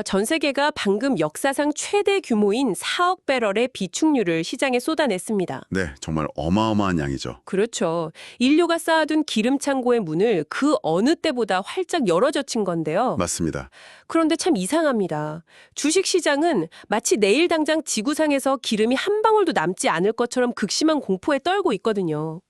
전 세계가 방금 역사상 최대 규모인 4억 배럴의 비축유를 시장에 쏟아냈습니다. 네, 정말 어마어마한 양이죠. 그렇죠. 인류가 쌓아둔 기름 창고의 문을 그 어느 때보다 활짝 열어젖힌 건데요. 맞습니다. 그런데 참 이상합니다. 주식시장은 마치 내일 당장 지구상에서 기름이 한 방울도 남지 않을 것처럼 극심한 공포에 떨고 있거든요.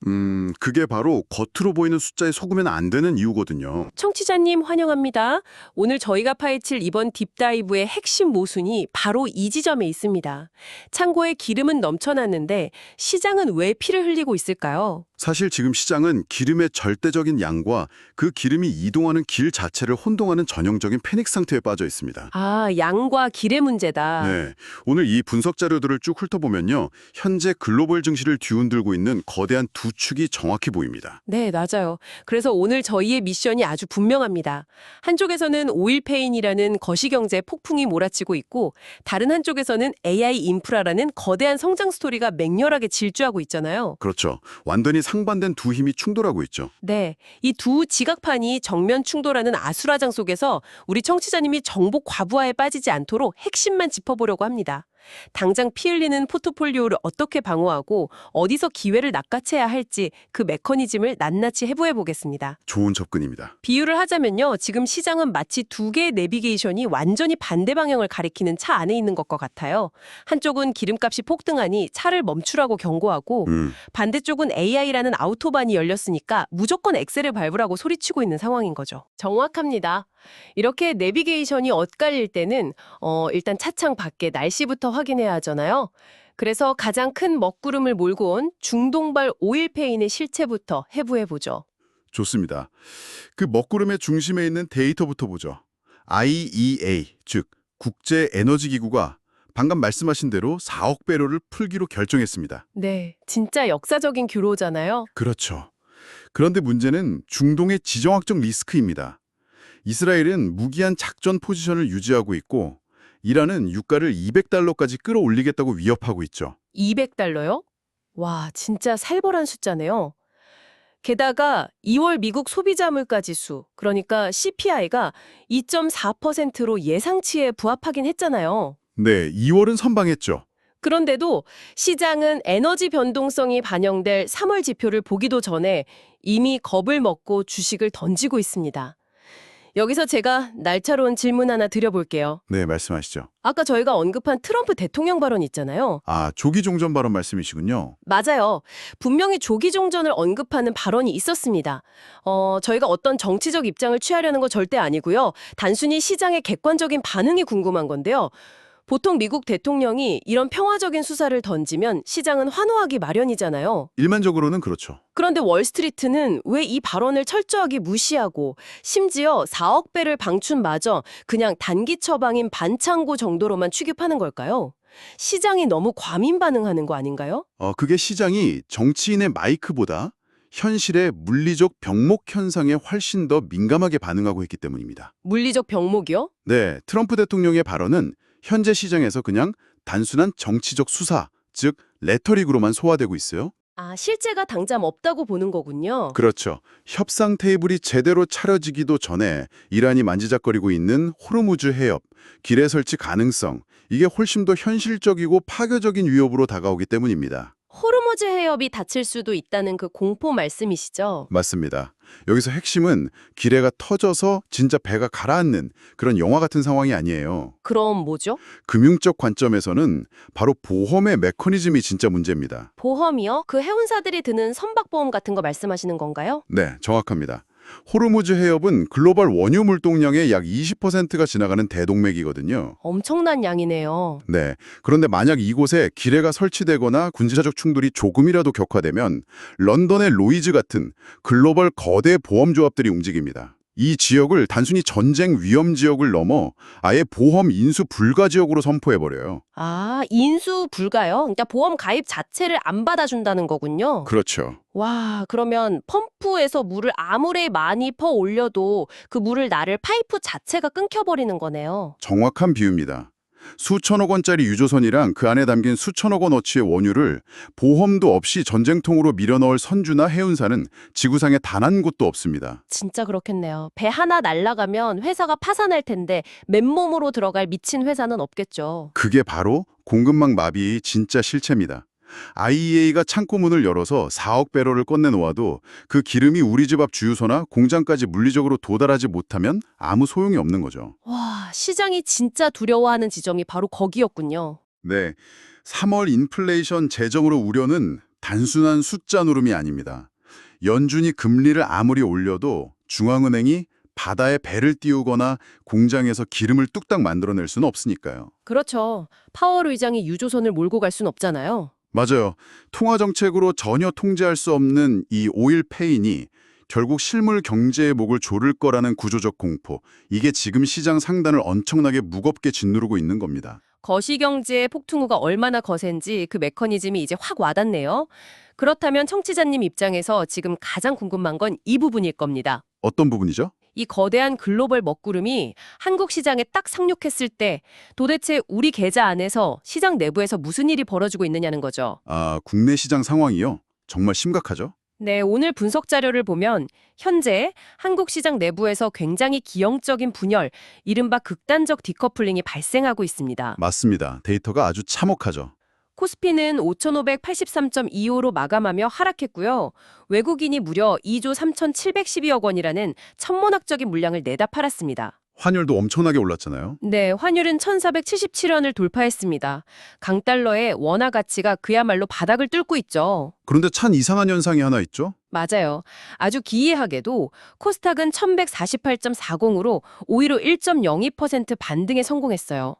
그게 바로 겉으로 보이는 숫자에 속으면 안 되는 이유거든요. 청취자님 환영합니다. 오늘 저희가 파헤칠 이번 딥다이브의 핵심 모순이 바로 이 지점에 있습니다. 창고에 기름은 넘쳐났는데 시장은 왜 피를 흘리고 있을까요? 사실 지금 시장은 기름의 절대적인 양과 그 기름이 이동하는 길 자체를 혼동하는 전형적인 패닉 상태에 빠져 있습니다. 아, 양과 길의 문제다. 네, 오늘 이 분석 자료들을 쭉 훑어보면요. 현재 글로벌 증시를 뒤흔들고 있는 거대한 두 축이 정확히 보입니다. 네, 맞아요. 그래서 오늘 저희의 미션이 아주 분명합니다. 한쪽에서는 오일페인이라는 거시경제 폭풍이 몰아치고 있고 다른 한쪽에서는 AI 인프라라는 거대한 성장 스토리가 맹렬하게 질주하고 있잖아요. 그렇죠. 완전히 상반된 두 힘이 충돌하고 있죠. 네, 이 두 지각판이 정면 충돌하는 아수라장 속에서 우리 청취자님이 정보 과부하에 빠지지 않도록 핵심만 짚어보려고 합니다. 당장 피 흘리는 포트폴리오를 어떻게 방어하고 어디서 기회를 낚아채야 할지 그 메커니즘을 낱낱이 해부해 보겠습니다. 좋은 접근입니다. 비유를 하자면요. 지금 시장은 마치 두 개의 내비게이션이 완전히 반대 방향을 가리키는 차 안에 있는 것과 같아요. 한쪽은 기름값이 폭등하니 차를 멈추라고 경고하고 반대쪽은 AI라는 아우토반이 열렸으니까 무조건 엑셀을 밟으라고 소리치고 있는 상황인 거죠. 정확합니다. 이렇게 내비게이션이 엇갈릴 때는 일단 차창 밖에 날씨부터 확인해야 하잖아요. 그래서 가장 큰 먹구름을 몰고 온 중동발 오일페인의 실체부터 해부해보죠. 좋습니다. 그 먹구름의 중심에 있는 데이터부터 보죠. IEA, 즉 국제에너지기구가 방금 말씀하신 대로 4억 배럴을 풀기로 결정했습니다. 네, 진짜 역사적인 규로잖아요. 그렇죠. 그런데 문제는 중동의 지정학적 리스크입니다. 이스라엘은 무기한 작전 포지션을 유지하고 있고 이란은 유가를 200달러까지 끌어올리겠다고 위협하고 있죠. 200달러요? 와, 진짜 살벌한 숫자네요. 게다가 2월 미국 소비자 물가 지수, 그러니까 CPI가 2.4%로 예상치에 부합하긴 했잖아요. 네, 2월은 선방했죠. 그런데도 시장은 에너지 변동성이 반영될 3월 지표를 보기도 전에 이미 겁을 먹고 주식을 던지고 있습니다. 여기서 제가 날카로운 질문 하나 드려볼게요. 네, 말씀하시죠. 아까 저희가 언급한 트럼프 대통령 발언 있잖아요. 아, 조기 종전 발언 말씀이시군요. 맞아요. 분명히 조기 종전을 언급하는 발언이 있었습니다. 저희가 어떤 정치적 입장을 취하려는 거 절대 아니고요. 단순히 시장의 객관적인 반응이 궁금한 건데요. 보통 미국 대통령이 이런 평화적인 수사를 던지면 시장은 환호하기 마련이잖아요. 일반적으로는 그렇죠. 그런데 월스트리트는 왜 이 발언을 철저하게 무시하고 심지어 4억 배를 방춘마저 그냥 단기 처방인 반창고 정도로만 취급하는 걸까요? 시장이 너무 과민 반응하는 거 아닌가요? 그게 시장이 정치인의 마이크보다 현실의 물리적 병목 현상에 훨씬 더 민감하게 반응하고 있기 때문입니다. 물리적 병목이요? 네, 트럼프 대통령의 발언은 현재 시장에서 그냥 단순한 정치적 수사, 즉 레터릭으로만 소화되고 있어요. 아, 실제가 당장 없다고 보는 거군요. 그렇죠. 협상 테이블이 제대로 차려지기도 전에 이란이 만지작거리고 있는 호르무즈 해협, 기뢰 설치 가능성, 이게 훨씬 더 현실적이고 파괴적인 위협으로 다가오기 때문입니다. 호르무즈 해협이 닫힐 수도 있다는 그 공포 말씀이시죠? 맞습니다. 여기서 핵심은 기뢰가 터져서 진짜 배가 가라앉는 그런 영화 같은 상황이 아니에요. 그럼 뭐죠? 금융적 관점에서는 바로 보험의 메커니즘이 진짜 문제입니다. 보험이요? 그 해운사들이 드는 선박보험 같은 거 말씀하시는 건가요? 네, 정확합니다. 호르무즈 해협은 글로벌 원유 물동량의 약 20%가 지나가는 대동맥이거든요. 엄청난 양이네요. 네, 그런데 만약 이곳에 기뢰가 설치되거나 군사적 충돌이 조금이라도 격화되면 런던의 로이즈 같은 글로벌 거대 보험조합들이 움직입니다. 이 지역을 단순히 전쟁 위험 지역을 넘어 아예 보험 인수 불가 지역으로 선포해버려요. 아, 인수 불가요? 그러니까 보험 가입 자체를 안 받아준다는 거군요. 그렇죠. 와, 그러면 펌프에서 물을 아무리 많이 퍼 올려도 그 물을 나를 파이프 자체가 끊겨버리는 거네요. 정확한 비유입니다. 수천억 원짜리 유조선이랑 그 안에 담긴 수천억 원어치의 원유를 보험도 없이 전쟁통으로 밀어넣을 선주나 해운사는 지구상에 단 한 곳도 없습니다. 진짜 그렇겠네요. 배 하나 날아가면 회사가 파산할 텐데 맨몸으로 들어갈 미친 회사는 없겠죠. 그게 바로 공급망 마비의 진짜 실체입니다. IEA가 창고 문을 열어서 4억 배럴을 꺼내놓아도 그 기름이 우리 집 앞 주유소나 공장까지 물리적으로 도달하지 못하면 아무 소용이 없는 거죠. 와, 시장이 진짜 두려워하는 지점이 바로 거기였군요. 네, 3월 인플레이션 재정으로 우려는 단순한 숫자 노름이 아닙니다. 연준이 금리를 아무리 올려도 중앙은행이 바다에 배를 띄우거나 공장에서 기름을 뚝딱 만들어낼 수는 없으니까요. 그렇죠. 파월 의장이 유조선을 몰고 갈 순 없잖아요. 맞아요. 통화 정책으로 전혀 통제할 수 없는 이 오일 페인이 결국 실물 경제의 목을 조를 거라는 구조적 공포. 이게 지금 시장 상단을 엄청나게 무겁게 짓누르고 있는 겁니다. 거시경제의 폭풍우가 얼마나 거센지 그 메커니즘이 이제 확 와닿네요. 그렇다면 청취자님 입장에서 지금 가장 궁금한 건 이 부분일 겁니다. 어떤 부분이죠? 이 거대한 글로벌 먹구름이 한국 시장에 딱 상륙했을 때 도대체 우리 계좌 안에서 시장 내부에서 무슨 일이 벌어지고 있느냐는 거죠. 아, 국내 시장 상황이요? 정말 심각하죠? 네, 오늘 분석 자료를 보면 현재 한국 시장 내부에서 굉장히 기형적인 분열, 이른바 극단적 디커플링이 발생하고 있습니다. 맞습니다. 데이터가 아주 참혹하죠. 코스피는 5,583.25로 마감하며 하락했고요. 외국인이 무려 2조 3,712억 원이라는 천문학적인 물량을 내다 팔았습니다. 환율도 엄청나게 올랐잖아요. 네, 환율은 1,477원을 돌파했습니다. 강달러의 원화 가치가 그야말로 바닥을 뚫고 있죠. 그런데 참 이상한 현상이 하나 있죠? 맞아요. 아주 기이하게도 코스닥은 1,148.40으로 오히려 1.02% 반등에 성공했어요.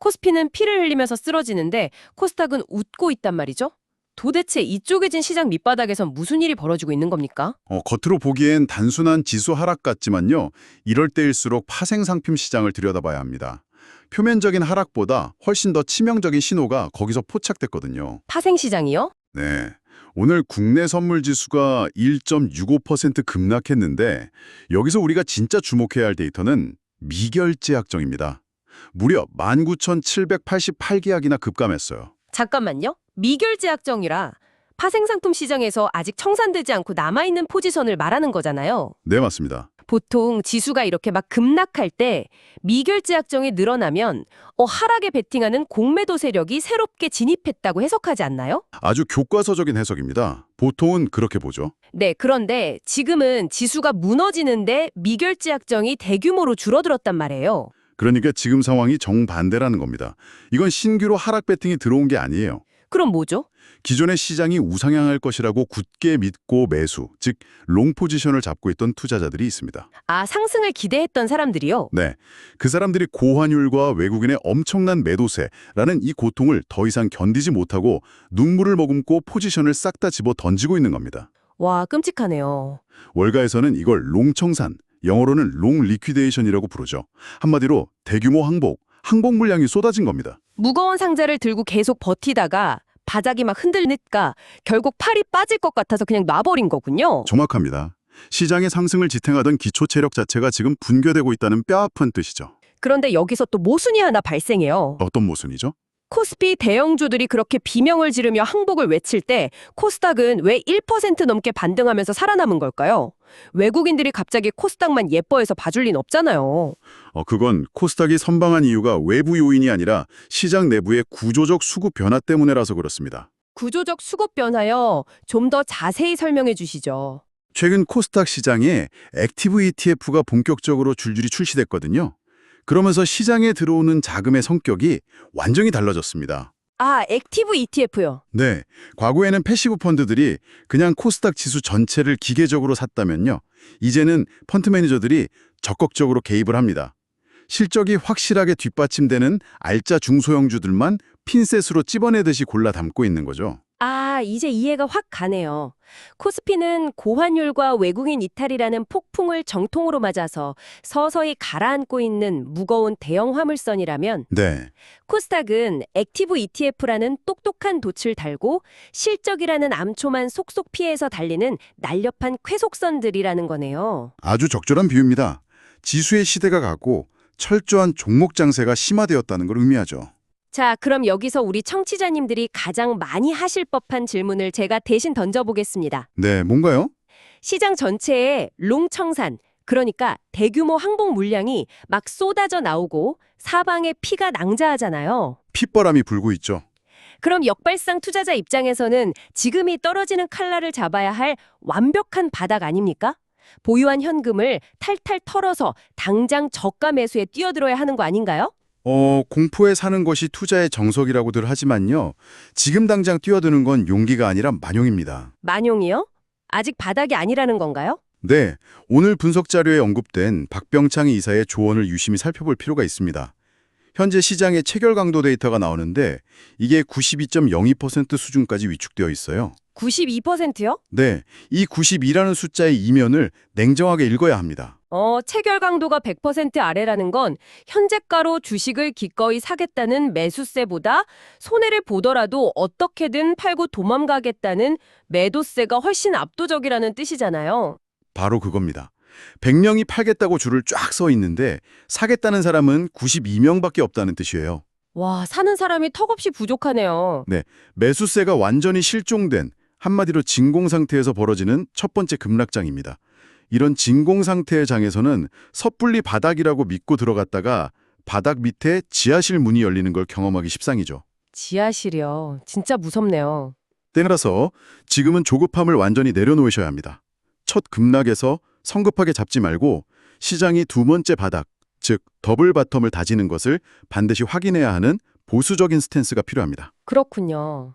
코스피는 피를 흘리면서 쓰러지는데 코스닥은 웃고 있단 말이죠. 도대체 이 쪼개진 시장 밑바닥에선 무슨 일이 벌어지고 있는 겁니까? 겉으로 보기엔 단순한 지수 하락 같지만요. 이럴 때일수록 파생상품 시장을 들여다봐야 합니다. 표면적인 하락보다 훨씬 더 치명적인 신호가 거기서 포착됐거든요. 파생시장이요? 네. 오늘 국내 선물 지수가 1.65% 급락했는데 여기서 우리가 진짜 주목해야 할 데이터는 미결제 약정입니다. 무려 19,788계약이나 급감했어요. 잠깐만요. 미결제 약정이라 파생상품 시장에서 아직 청산되지 않고 남아있는 포지션을 말하는 거잖아요. 네, 맞습니다. 보통 지수가 이렇게 막 급락할 때 미결제 약정이 늘어나면 하락에 베팅하는 공매도 세력이 새롭게 진입했다고 해석하지 않나요? 아주 교과서적인 해석입니다. 보통은 그렇게 보죠. 네, 그런데 지금은 지수가 무너지는데 미결제 약정이 대규모로 줄어들었단 말이에요. 그러니까 지금 상황이 정반대라는 겁니다. 이건 신규로 하락 배팅이 들어온 게 아니에요. 그럼 뭐죠? 기존의 시장이 우상향할 것이라고 굳게 믿고 매수, 즉 롱 포지션을 잡고 있던 투자자들이 있습니다. 아, 상승을 기대했던 사람들이요? 네, 그 사람들이 고환율과 외국인의 엄청난 매도세라는 이 고통을 더 이상 견디지 못하고 눈물을 머금고 포지션을 싹 다 집어 던지고 있는 겁니다. 와, 끔찍하네요. 월가에서는 이걸 롱청산, 영어로는 롱 리퀴데이션이라고 부르죠. 한마디로 대규모 항복 물량이 쏟아진 겁니다. 무거운 상자를 들고 계속 버티다가 바닥이 막 흔들리니까 결국 팔이 빠질 것 같아서 그냥 놔버린 거군요. 정확합니다. 시장의 상승을 지탱하던 기초 체력 자체가 지금 붕괴되고 있다는 뼈아픈 뜻이죠. 그런데 여기서 또 모순이 하나 발생해요. 어떤 모순이죠? 코스피 대형주들이 그렇게 비명을 지르며 항복을 외칠 때 코스닥은 왜 1% 넘게 반등하면서 살아남은 걸까요? 외국인들이 갑자기 코스닥만 예뻐해서 봐줄 리는 없잖아요. 그건 코스닥이 선방한 이유가 외부 요인이 아니라 시장 내부의 구조적 수급 변화 때문에라서 그렇습니다. 구조적 수급 변화요. 좀 더 자세히 설명해 주시죠. 최근 코스닥 시장에 액티브 ETF가 본격적으로 줄줄이 출시됐거든요. 그러면서 시장에 들어오는 자금의 성격이 완전히 달라졌습니다. 아, 액티브 ETF요. 네, 과거에는 패시브 펀드들이 그냥 코스닥 지수 전체를 기계적으로 샀다면요. 이제는 펀드 매니저들이 적극적으로 개입을 합니다. 실적이 확실하게 뒷받침되는 알짜 중소형주들만 핀셋으로 찝어내듯이 골라 담고 있는 거죠. 아, 이제 이해가 확 가네요. 코스피는 고환율과 외국인 이탈이라는 폭풍을 정통으로 맞아서 서서히 가라앉고 있는 무거운 대형 화물선이라면 네, 코스닥은 액티브 ETF라는 똑똑한 돛을 달고 실적이라는 암초만 속속 피해서 달리는 날렵한 쾌속선들이라는 거네요. 아주 적절한 비유입니다. 지수의 시대가 가고 철저한 종목 장세가 심화되었다는 걸 의미하죠. 자, 그럼 여기서 우리 청취자님들이 가장 많이 하실 법한 질문을 제가 대신 던져보겠습니다. 네, 뭔가요? 시장 전체에 롱청산, 그러니까 대규모 항복 물량이 막 쏟아져 나오고 사방에 피가 낭자하잖아요. 핏바람이 불고 있죠. 그럼 역발상 투자자 입장에서는 지금이 떨어지는 칼날을 잡아야 할 완벽한 바닥 아닙니까? 보유한 현금을 탈탈 털어서 당장 저가 매수에 뛰어들어야 하는 거 아닌가요? 공포에 사는 것이 투자의 정석이라고들 하지만요. 지금 당장 뛰어드는 건 용기가 아니라 만용입니다. 만용이요? 아직 바닥이 아니라는 건가요? 네, 오늘 분석 자료에 언급된 박병창 이사의 조언을 유심히 살펴볼 필요가 있습니다. 현재 시장의 체결 강도 데이터가 나오는데 이게 92.02% 수준까지 위축되어 있어요. 92%요? 네, 이 92라는 숫자의 이면을 냉정하게 읽어야 합니다. 체결 강도가 100% 아래라는 건 현재가로 주식을 기꺼이 사겠다는 매수세보다 손해를 보더라도 어떻게든 팔고 도망가겠다는 매도세가 훨씬 압도적이라는 뜻이잖아요. 바로 그겁니다. 100명이 팔겠다고 줄을 쫙 서 있는데 사겠다는 사람은 92명밖에 없다는 뜻이에요. 와, 사는 사람이 턱없이 부족하네요. 네, 매수세가 완전히 실종된 한마디로 진공 상태에서 벌어지는 첫 번째 급락장입니다. 이런 진공 상태의 장에서는 섣불리 바닥이라고 믿고 들어갔다가 바닥 밑에 지하실 문이 열리는 걸 경험하기 십상이죠. 지하실이요. 진짜 무섭네요. 때라서 지금은 조급함을 완전히 내려놓으셔야 합니다. 첫 급락에서 성급하게 잡지 말고 시장이 두 번째 바닥, 즉 더블 바텀을 다지는 것을 반드시 확인해야 하는 보수적인 스탠스가 필요합니다. 그렇군요.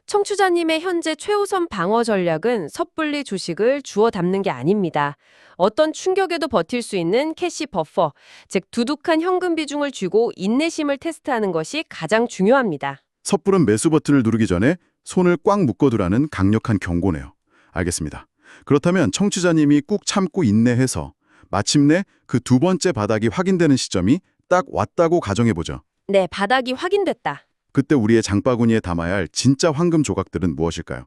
청취자님의 현재 최우선 방어 전략은 섣불리 주식을 주워 담는 게 아닙니다. 어떤 충격에도 버틸 수 있는 캐시 버퍼, 즉 두둑한 현금 비중을 쥐고 인내심을 테스트하는 것이 가장 중요합니다. 섣부른 매수 버튼을 누르기 전에 손을 꽉 묶어두라는 강력한 경고네요. 알겠습니다. 그렇다면 청취자님이 꾹 참고 인내해서 마침내 그 두 번째 바닥이 확인되는 시점이 딱 왔다고 가정해보죠. 네, 바닥이 확인됐다. 그때 우리의 장바구니에 담아야 할 진짜 황금 조각들은 무엇일까요?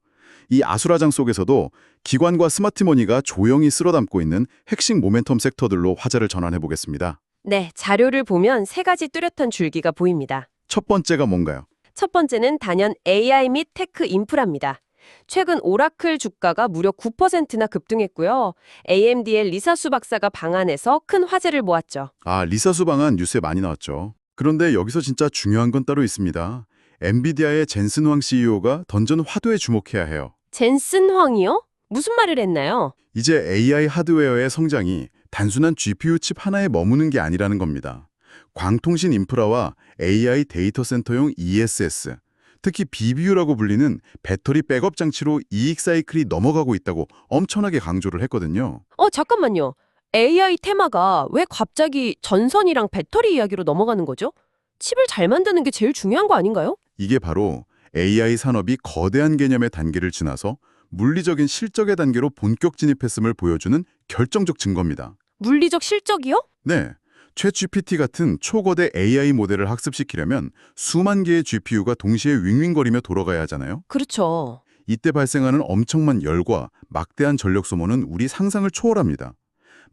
이 아수라장 속에서도 기관과 스마트머니가 조용히 쓸어담고 있는 핵심 모멘텀 섹터들로 화제를 전환해 보겠습니다. 네, 자료를 보면 세 가지 뚜렷한 줄기가 보입니다. 첫 번째가 뭔가요? 첫 번째는 단연 AI 및 테크 인프라입니다. 최근 오라클 주가가 무려 9%나 급등했고요. AMD의 리사수 박사가 방한해서 큰 화제를 모았죠. 리사수 방안 뉴스에 많이 나왔죠. 그런데 여기서 진짜 중요한 건 따로 있습니다. 엔비디아의 젠슨 황 CEO가 던전 화두에 주목해야 해요. 젠슨 황이요? 무슨 말을 했나요? 이제 AI 하드웨어의 성장이 단순한 GPU 칩 하나에 머무는 게 아니라는 겁니다. 광통신 인프라와 AI 데이터 센터용 ESS, 특히 BBU라고 불리는 배터리 백업 장치로 이익 사이클이 넘어가고 있다고 엄청나게 강조를 했거든요. 잠깐만요. AI 테마가 왜 갑자기 전선이랑 배터리 이야기로 넘어가는 거죠? 칩을 잘 만드는 게 제일 중요한 거 아닌가요? 이게 바로 AI 산업이 거대한 개념의 단계를 지나서 물리적인 실적의 단계로 본격 진입했음을 보여주는 결정적 증거입니다. 물리적 실적이요? 네, 챗GPT 같은 초거대 AI 모델을 학습시키려면 수만 개의 GPU가 동시에 윙윙거리며 돌아가야 하잖아요. 그렇죠. 이때 발생하는 엄청난 열과 막대한 전력 소모는 우리 상상을 초월합니다.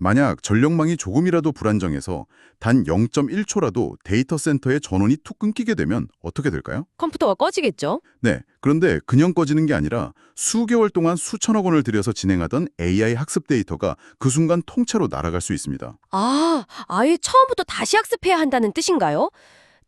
만약 전력망이 조금이라도 불안정해서 단 0.1초라도 데이터 센터의 전원이 툭 끊기게 되면 어떻게 될까요? 컴퓨터가 꺼지겠죠? 네, 그런데 그냥 꺼지는 게 아니라 수개월 동안 수천억 원을 들여서 진행하던 AI 학습 데이터가 그 순간 통째로 날아갈 수 있습니다. 아예 처음부터 다시 학습해야 한다는 뜻인가요?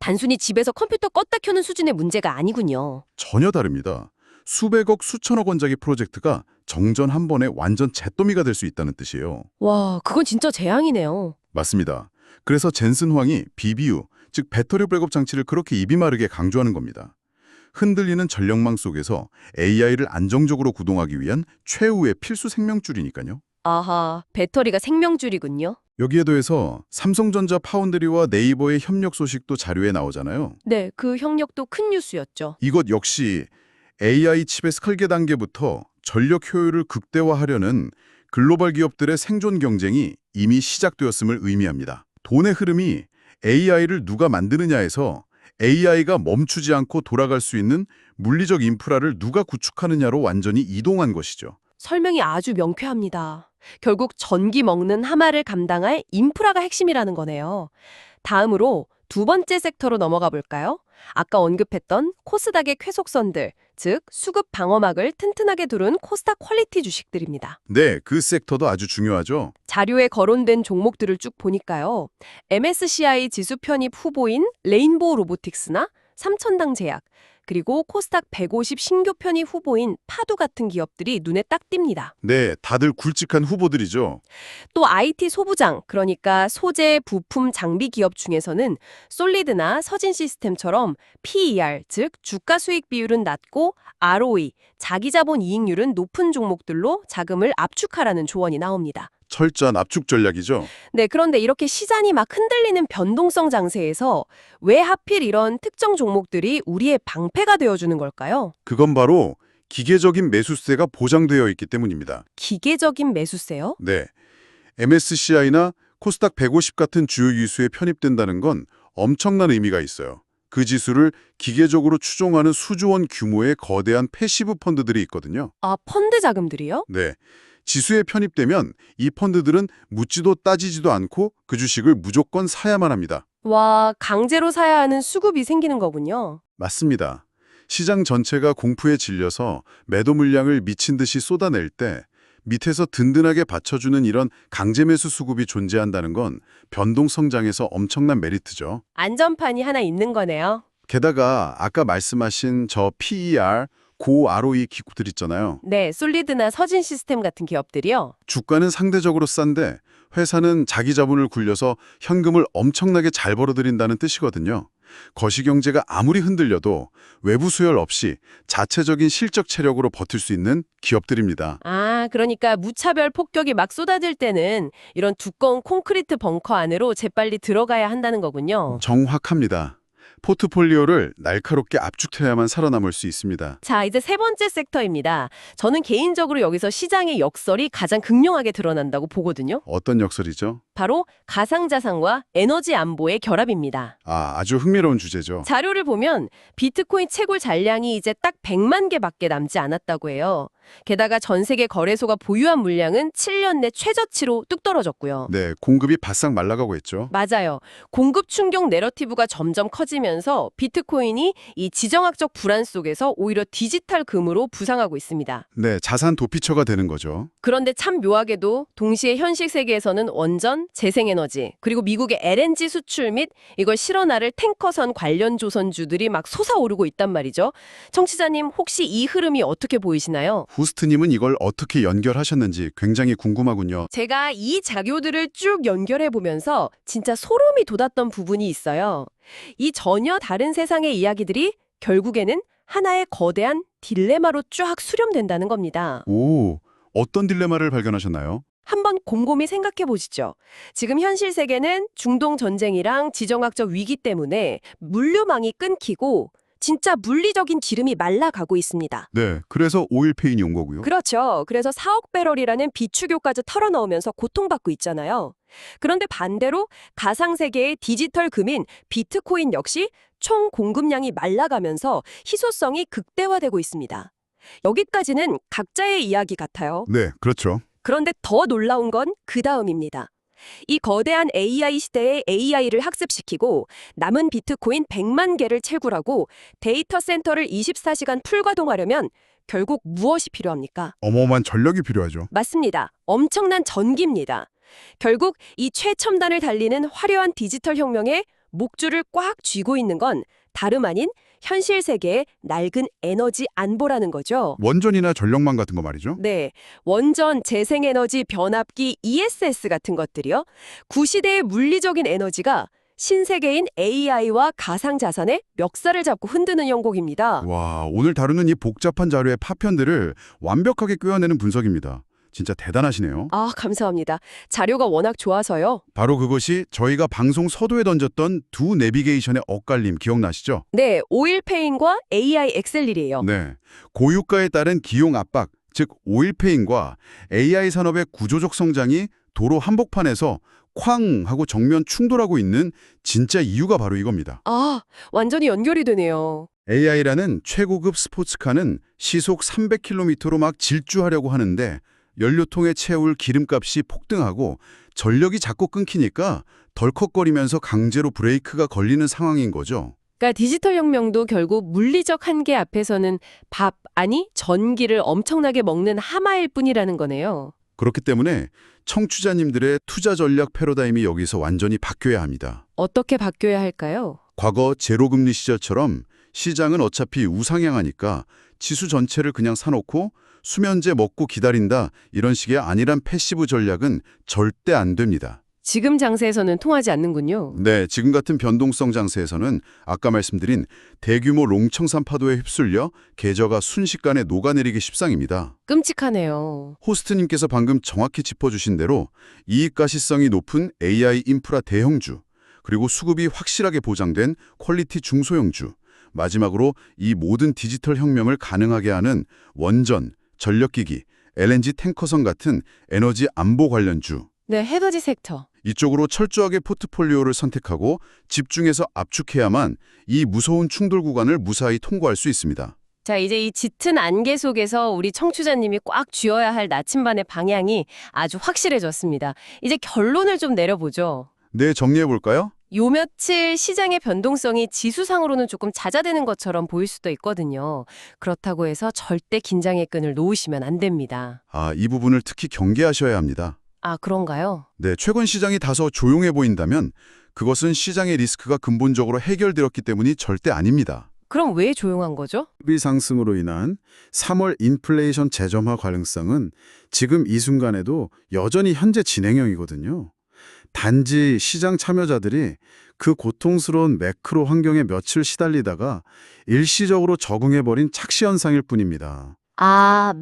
단순히 집에서 컴퓨터 껐다 켜는 수준의 문제가 아니군요. 전혀 다릅니다. 수백억, 수천억 원짜리 프로젝트가 정전 한 번에 완전 잿더미가 될 수 있다는 뜻이에요. 와, 그건 진짜 재앙이네요. 맞습니다. 그래서 젠슨 황이 BBU, 즉 배터리 백업 장치를 그렇게 입이 마르게 강조하는 겁니다. 흔들리는 전력망 속에서 AI를 안정적으로 구동하기 위한 최후의 필수 생명줄이니까요. 아하, 배터리가 생명줄이군요. 여기에 더해서 삼성전자 파운드리와 네이버의 협력 소식도 자료에 나오잖아요. 네, 그 협력도 큰 뉴스였죠. 이것 역시 AI 칩의 설계 단계부터 전력 효율을 극대화하려는 글로벌 기업들의 생존 경쟁이 이미 시작되었음을 의미합니다. 돈의 흐름이 AI를 누가 만드느냐에서 AI가 멈추지 않고 돌아갈 수 있는 물리적 인프라를 누가 구축하느냐로 완전히 이동한 것이죠. 설명이 아주 명쾌합니다. 결국 전기 먹는 하마를 감당할 인프라가 핵심이라는 거네요. 다음으로 두 번째 섹터로 넘어가 볼까요? 아까 언급했던 코스닥의 쾌속선들, 즉 수급 방어막을 튼튼하게 두른 코스닥 퀄리티 주식들입니다. 네, 그 섹터도 아주 중요하죠. 자료에 거론된 종목들을 쭉 보니까요. MSCI 지수 편입 후보인 레인보우 로보틱스나 삼천당 제약, 그리고 코스닥 150 신규 편입 후보인 파도 같은 기업들이 눈에 딱 띕니다. 네, 다들 굵직한 후보들이죠. 또 IT 소부장, 그러니까 소재, 부품, 장비 기업 중에서는 솔리드나 서진 시스템처럼 PER, 즉 주가 수익 비율은 낮고 ROE, 자기자본 이익률은 높은 종목들로 자금을 압축하라는 조언이 나옵니다. 철저한 압축 전략이죠. 네, 그런데 이렇게 시장이 막 흔들리는 변동성 장세에서 왜 하필 이런 특정 종목들이 우리의 방패가 되어주는 걸까요? 그건 바로 기계적인 매수세가 보장되어 있기 때문입니다. 기계적인 매수세요? 네, MSCI나 코스닥 150 같은 주요 지수에 편입된다는 건 엄청난 의미가 있어요. 그 지수를 기계적으로 추종하는 수조 원 규모의 거대한 패시브 펀드들이 있거든요. 아, 펀드 자금들이요? 네, 지수에 편입되면 이 펀드들은 묻지도 따지지도 않고 그 주식을 무조건 사야만 합니다. 와, 강제로 사야 하는 수급이 생기는 거군요. 맞습니다. 시장 전체가 공포에 질려서 매도 물량을 미친 듯이 쏟아낼 때 밑에서 든든하게 받쳐주는 이런 강제 매수 수급이 존재한다는 건 변동성장에서 엄청난 메리트죠. 안전판이 하나 있는 거네요. 게다가 아까 말씀하신 저 PER, 고 ROE 기구들 있잖아요. 네, 솔리드나 서진 시스템 같은 기업들이요. 주가는 상대적으로 싼데 회사는 자기 자본을 굴려서 현금을 엄청나게 잘 벌어들인다는 뜻이거든요. 거시경제가 아무리 흔들려도 외부 수혈 없이 자체적인 실적 체력으로 버틸 수 있는 기업들입니다. 아, 그러니까 무차별 폭격이 막 쏟아질 때는 이런 두꺼운 콘크리트 벙커 안으로 재빨리 들어가야 한다는 거군요. 정확합니다. 포트폴리오를 날카롭게 압축해야만 살아남을 수 있습니다. 자, 이제 세 번째 섹터입니다. 저는 개인적으로 여기서 시장의 역설이 가장 극명하게 드러난다고 보거든요. 어떤 역설이죠? 바로 가상자산과 에너지 안보의 결합입니다. 아주 흥미로운 주제죠. 자료를 보면 비트코인 채굴 잔량이 이제 딱 100만 개밖에 남지 않았다고 해요. 게다가 전 세계 거래소가 보유한 물량은 7년 내 최저치로 뚝 떨어졌고요. 네, 공급이 바싹 말라가고 있죠. 맞아요. 공급 충격 내러티브가 점점 커지면서 비트코인이 이 지정학적 불안 속에서 오히려 디지털 금으로 부상하고 있습니다. 네, 자산 도피처가 되는 거죠. 그런데 참 묘하게도 동시에 현실 세계에서는 원전, 재생에너지, 그리고 미국의 LNG 수출 및 이걸 실어나를 탱커선 관련 조선주들이 막 솟아오르고 있단 말이죠. 청취자님 혹시 이 흐름이 어떻게 보이시나요? 후스트님은 이걸 어떻게 연결하셨는지 굉장히 궁금하군요. 제가 이 자료들을 쭉 연결해 보면서 진짜 소름이 돋았던 부분이 있어요. 이 전혀 다른 세상의 이야기들이 결국에는 하나의 거대한 딜레마로 쫙 수렴된다는 겁니다. 오, 어떤 딜레마를 발견하셨나요? 한번 곰곰이 생각해 보시죠. 지금 현실 세계는 중동 전쟁이랑 지정학적 위기 때문에 물류망이 끊기고 진짜 물리적인 기름이 말라가고 있습니다. 네, 그래서 오일페인이 온 거고요. 그렇죠. 그래서 4억 배럴이라는 비축유까지 털어넣으면서 고통받고 있잖아요. 그런데 반대로 가상세계의 디지털 금인 비트코인 역시 총 공급량이 말라가면서 희소성이 극대화되고 있습니다. 여기까지는 각자의 이야기 같아요. 네, 그렇죠. 그런데 더 놀라운 건 그 다음입니다. 이 거대한 AI 시대에 AI를 학습시키고 남은 비트코인 100만 개를 채굴하고 데이터 센터를 24시간 풀가동하려면 결국 무엇이 필요합니까? 어마어마한 전력이 필요하죠. 맞습니다. 엄청난 전기입니다. 결국 이 최첨단을 달리는 화려한 디지털 혁명에 목줄을 꽉 쥐고 있는 건 다름 아닌 현실 세계의 낡은 에너지 안보라는 거죠. 원전이나 전력망 같은 거 말이죠. 네, 원전, 재생에너지, 변압기, ESS 같은 것들이요. 구시대의 물리적인 에너지가 신세계인 AI와 가상자산의 멱살을 잡고 흔드는 형국입니다. 와, 오늘 다루는 이 복잡한 자료의 파편들을 완벽하게 꿰어내는 분석입니다. 진짜 대단하시네요. 아, 감사합니다. 자료가 워낙 좋아서요. 바로 그것이 저희가 방송 서두에 던졌던 두 내비게이션의 엇갈림 기억나시죠? 네, 오일페인과 AI 엑셀릴이에요. 네. 고유가에 따른 기용 압박, 즉 오일페인과 AI 산업의 구조적 성장이 도로 한복판에서 쾅 하고 정면 충돌하고 있는 진짜 이유가 바로 이겁니다. 아, 완전히 연결이 되네요. AI라는 최고급 스포츠카는 시속 300km로 막 질주하려고 하는데 연료통에 채울 기름값이 폭등하고 전력이 자꾸 끊기니까 덜컥거리면서 강제로 브레이크가 걸리는 상황인 거죠. 그러니까 디지털 혁명도 결국 물리적 한계 앞에서는 전기를 엄청나게 먹는 하마일 뿐이라는 거네요. 그렇기 때문에 청취자님들의 투자 전략 패러다임이 여기서 완전히 바뀌어야 합니다. 어떻게 바뀌어야 할까요? 과거 제로금리 시절처럼 시장은 어차피 우상향하니까 지수 전체를 그냥 사놓고 수면제 먹고 기다린다 이런 식의 안일한 패시브 전략은 절대 안 됩니다. 지금 장세에서는 통하지 않는군요. 네, 지금 같은 변동성 장세에서는 아까 말씀드린 대규모 롱청산 파도에 휩쓸려 계좌가 순식간에 녹아내리기 십상입니다. 끔찍하네요. 호스트님께서 방금 정확히 짚어주신 대로 이익가시성이 높은 AI 인프라 대형주, 그리고 수급이 확실하게 보장된 퀄리티 중소형주, 마지막으로 이 모든 디지털 혁명을 가능하게 하는 원전, 전력기기, LNG 탱커선 같은 에너지 안보 관련주, 네, 에너지 섹터. 이쪽으로 철저하게 포트폴리오를 선택하고 집중해서 압축해야만 이 무서운 충돌 구간을 무사히 통과할 수 있습니다. 자, 이제 이 짙은 안개 속에서 우리 청취자님이 꽉 쥐어야 할 나침반의 방향이 아주 확실해졌습니다. 이제 결론을 좀 내려보죠. 네, 정리해볼까요? 요 며칠 시장의 변동성이 지수상으로는 조금 잦아드는 것처럼 보일 수도 있거든요. 그렇다고 해서 절대 긴장의 끈을 놓으시면 안 됩니다. 이 부분을 특히 경계하셔야 합니다. 아, 그런가요? 네, 최근 시장이 다소 조용해 보인다면 그것은 시장의 리스크가 근본적으로 해결되었기 때문이 절대 아닙니다. 그럼 왜 조용한 거죠? 소비 상승으로 인한 3월 인플레이션 재점화 가능성은 지금 이 순간에도 여전히 현재 진행형이거든요. 단지 시장 참여자들이 그 고통스러운 매크로 환경에 며칠 시달리다가 일시적으로 적응해버린 착시 현상일 뿐입니다.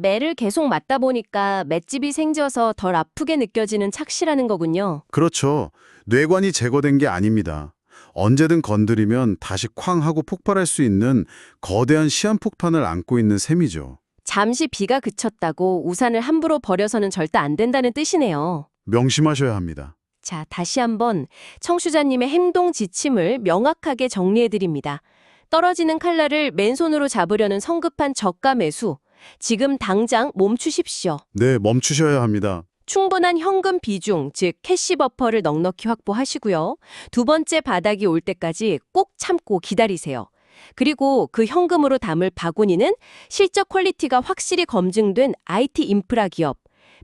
매를 계속 맞다 보니까 맷집이 생겨서 덜 아프게 느껴지는 착시라는 거군요. 그렇죠. 뇌관이 제거된 게 아닙니다. 언제든 건드리면 다시 쾅 하고 폭발할 수 있는 거대한 시한폭탄을 안고 있는 셈이죠. 잠시 비가 그쳤다고 우산을 함부로 버려서는 절대 안 된다는 뜻이네요. 명심하셔야 합니다. 자, 다시 한번 청취자님의 행동 지침을 명확하게 정리해드립니다. 떨어지는 칼날을 맨손으로 잡으려는 성급한 저가 매수. 지금 당장 멈추십시오. 네, 멈추셔야 합니다. 충분한 현금 비중, 즉 캐시 버퍼를 넉넉히 확보하시고요. 두 번째 바닥이 올 때까지 꼭 참고 기다리세요. 그리고 그 현금으로 담을 바구니는 실적 퀄리티가 확실히 검증된 IT 인프라 기업,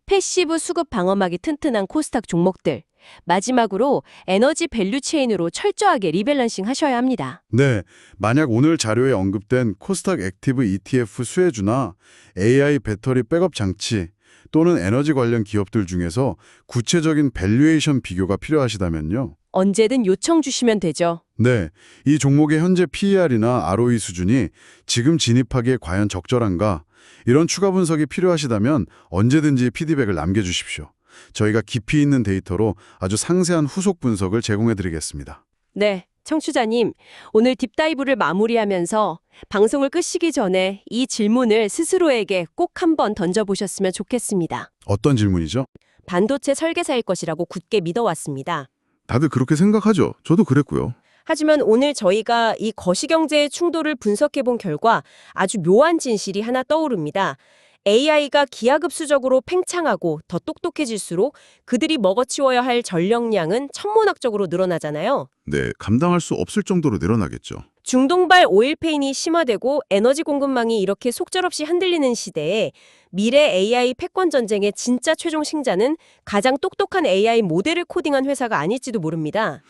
패시브 수급 방어막이 튼튼한 코스닥 종목들, 마지막으로 에너지 밸류 체인으로 철저하게 리밸런싱 하셔야 합니다. 네, 만약 오늘 자료에 언급된 코스닥 액티브 ETF 수혜주나 AI 배터리 백업 장치 또는 에너지 관련 기업들 중에서 구체적인 밸류에이션 비교가 필요하시다면요. 언제든 요청 주시면 되죠. 네, 이 종목의 현재 PER이나 ROE 수준이 지금 진입하기에 과연 적절한가? 이런 추가 분석이 필요하시다면 언제든지 피드백을 남겨주십시오. 저희가 깊이 있는 데이터로 아주 상세한 후속 분석을 제공해드리겠습니다. 네, 청취자님, 오늘 딥다이브를 마무리하면서 방송을 끄시기 전에 이 질문을 스스로에게 꼭 한번 던져보셨으면 좋겠습니다. 어떤 질문이죠? 반도체 설계사일 것이라고 굳게 믿어왔습니다. 다들 그렇게 생각하죠. 저도 그랬고요. 하지만 오늘 저희가 이 거시경제의 충돌을 분석해본 결과 아주 묘한 진실이 하나 떠오릅니다. AI가 기하급수적으로 팽창하고 더 똑똑해질수록 그들이 먹어치워야 할 전력량은 천문학적으로 늘어나잖아요. 네, 감당할 수 없을 정도로 늘어나겠죠. 중동발 오일페인이 심화되고 에너지 공급망이 이렇게 속절없이 흔들리는 시대에 미래 AI 패권 전쟁의 진짜 최종 승자는 가장 똑똑한 AI 모델을 코딩한 회사가 아닐지도 모릅니다.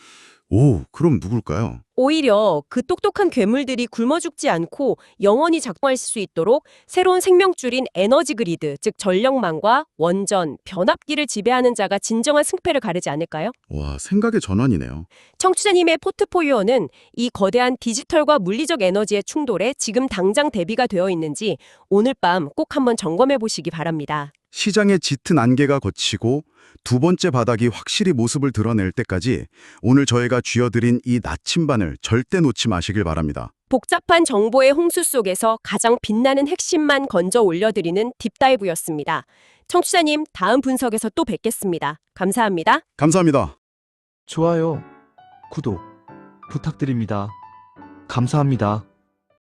오, 그럼 누굴까요? 오히려 그 똑똑한 괴물들이 굶어 죽지 않고 영원히 작동할 수 있도록 새로운 생명줄인 에너지 그리드, 즉 전력망과 원전, 변압기를 지배하는 자가 진정한 승패를 가르지 않을까요? 와, 생각의 전환이네요. 청취자님의 포트폴리오는 이 거대한 디지털과 물리적 에너지의 충돌에 지금 당장 대비가 되어 있는지 오늘 밤 꼭 한번 점검해 보시기 바랍니다. 시장의 짙은 안개가 걷히고 두 번째 바닥이 확실히 모습을 드러낼 때까지 오늘 저희가 쥐어드린 이 나침반을 절대 놓지 마시길 바랍니다. 복잡한 정보의 홍수 속에서 가장 빛나는 핵심만 건져 올려드리는 딥다이브였습니다. 청취자님, 다음 분석에서 또 뵙겠습니다. 감사합니다. 감사합니다. 좋아요, 구독 부탁드립니다. 감사합니다.